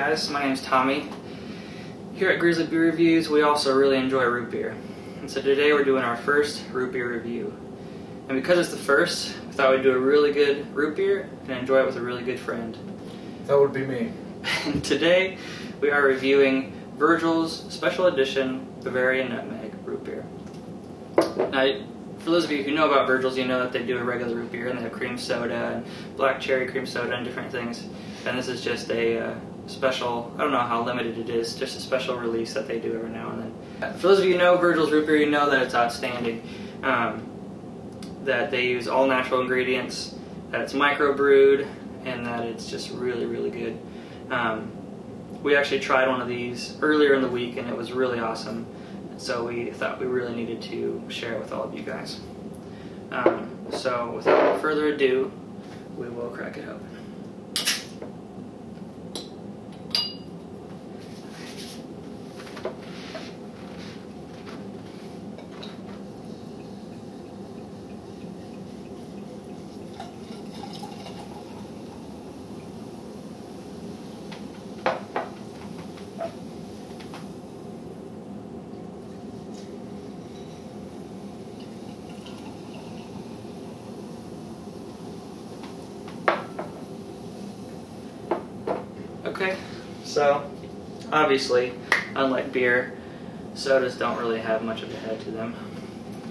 guys, my name's Tommy. Here at Grizzly Beer Reviews, we also really enjoy root beer. And so today we're doing our first root beer review. And because it's the first, we thought we'd do a really good root beer and enjoy it with a really good friend. That would be me. And today we are reviewing Virgil's Special Edition Bavarian Nutmeg root beer. Now, for those of you who know about Virgils, you know that they do a regular root beer and they have cream soda and black cherry cream soda and different things. And this is just a special, I don't know how limited it is, just a special release that they do every now and then. For those of you who know Virgil's root beer, you know that it's outstanding. That they use all natural ingredients, that it's microbrewed, and that it's just really, really good. We actually tried one of these earlier in the week and it was really awesome. So we thought we really needed to share it with all of you guys. So without further ado, we will crack it open. Okay, so obviously, unlike beer, sodas don't really have much of a head to them.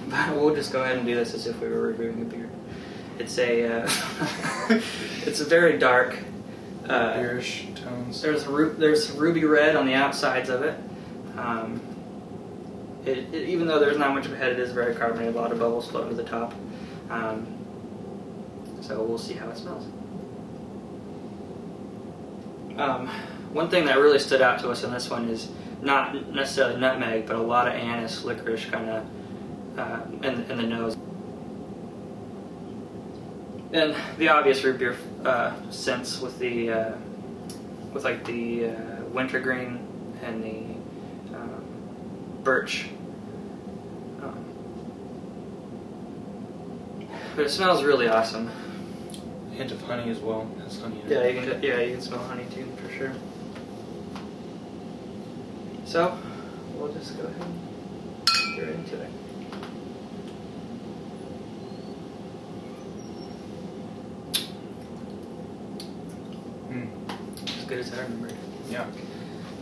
But we'll just go ahead and do this as if we were reviewing a beer. It's a it's a very dark beerish tones. There's ruby red on the outsides of it. Even though there's not much of a head, it is very carbonated. A lot of bubbles float to the top. So we'll see how it smells. One thing that really stood out to us in this one is not necessarily nutmeg, but a lot of anise, licorice kind of in the nose. And the obvious root beer scents with the like the wintergreen and the birch. But it smells really awesome. Hint of honey as well. It has honey in it. Yeah, you can smell honey too, for sure. So, we'll just go ahead and get right into it. As good as I remembered. Yeah.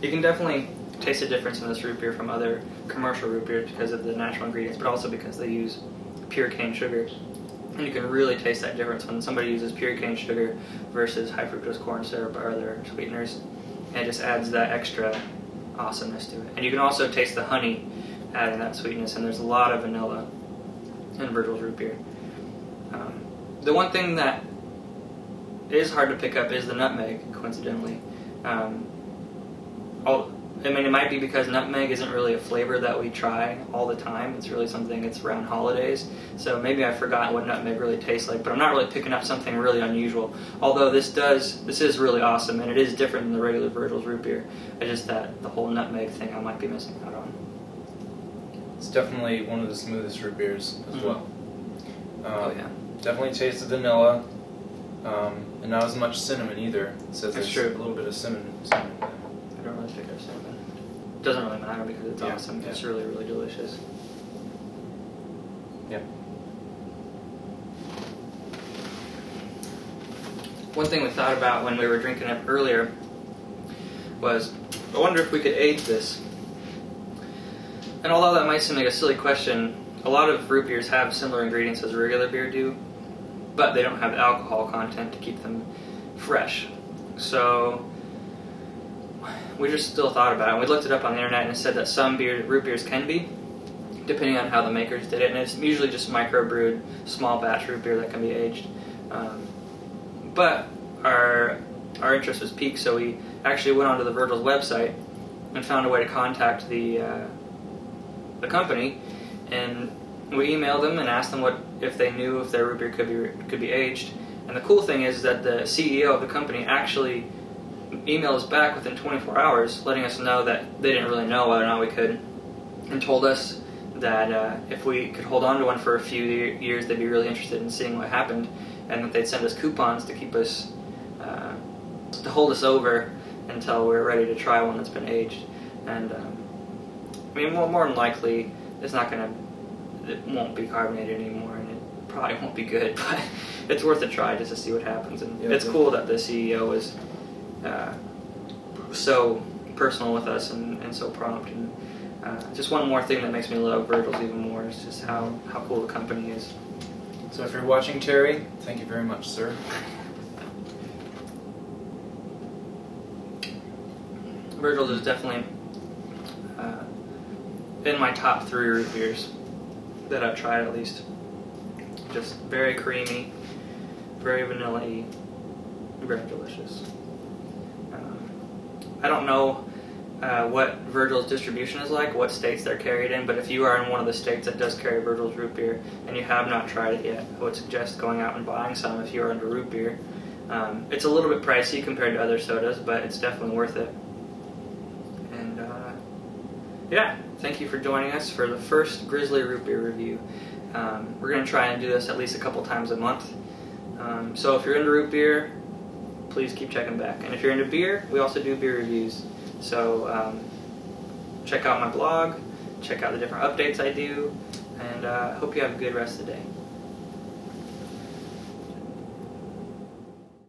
You can definitely taste the difference in this root beer from other commercial root beers because of the natural ingredients, but also because they use pure cane sugar. And you can really taste that difference when somebody uses pure cane sugar versus high fructose corn syrup or other sweeteners. And it just adds that extra awesomeness to it. And you can also taste the honey adding that sweetness, and there's a lot of vanilla in Virgil's root beer. The one thing that is hard to pick up is the nutmeg, coincidentally. I mean, it might be because nutmeg isn't really a flavor that we try all the time. It's really something that's around holidays. So maybe I've forgotten what nutmeg really tastes like, but I'm not really picking up something really unusual. Although this is really awesome, and it is different than the regular Virgil's root beer. It's just that the whole nutmeg thing I might be missing out on. It's definitely one of the smoothest root beers as well. Oh yeah. Definitely tastes the vanilla, and not as much cinnamon either. It says That's there's true. a little bit of cinnamon. I don't really pick up cinnamon. It doesn't really matter because it's awesome. It's really, really delicious. Yep. One thing we thought about when we were drinking it earlier was, I wonder if we could age this. And although that might seem like a silly question, a lot of root beers have similar ingredients as regular beer do, but they don't have alcohol content to keep them fresh. So we just still thought about it, and we looked it up on the internet, and it said that some root beers can be, depending on how the makers did it, and it's usually just microbrewed, small batch root beer that can be aged. But our interest was piqued, so we actually went onto the Virgils website and found a way to contact the company, and we emailed them and asked them if they knew if their root beer could be aged. And the cool thing is that the CEO of the company actually emailed us back within 24 hours, letting us know that they didn't really know whether or not we could, and told us that if we could hold on to one for a few years, they'd be really interested in seeing what happened, and that they'd send us coupons to keep us, to hold us over until we're ready to try one that's been aged. And I mean, more than likely, it won't be carbonated anymore, and it probably won't be good, but it's worth a try just to see what happens. And it's cool that the CEO is so personal with us and so prompt. And just one more thing that makes me love Virgils even more is just how cool the company is. So if you're watching, Terry, thank you very much, sir. Virgils is definitely in my top 3 root beers that I've tried, at least. Just very creamy, very vanilla-y, very delicious. I don't know what Virgil's distribution is like, what states they're carried in, but if you are in one of the states that does carry Virgil's root beer and you have not tried it yet, I would suggest going out and buying some if you are into root beer. It's a little bit pricey compared to other sodas, but it's definitely worth it. And yeah, thank you for joining us for the first Grizzly root beer review. We're going to try and do this at least a couple times a month. So if you're into root beer, please keep checking back. And if you're into beer, we also do beer reviews. So check out my blog, check out the different updates I do, and hope you have a good rest of the day.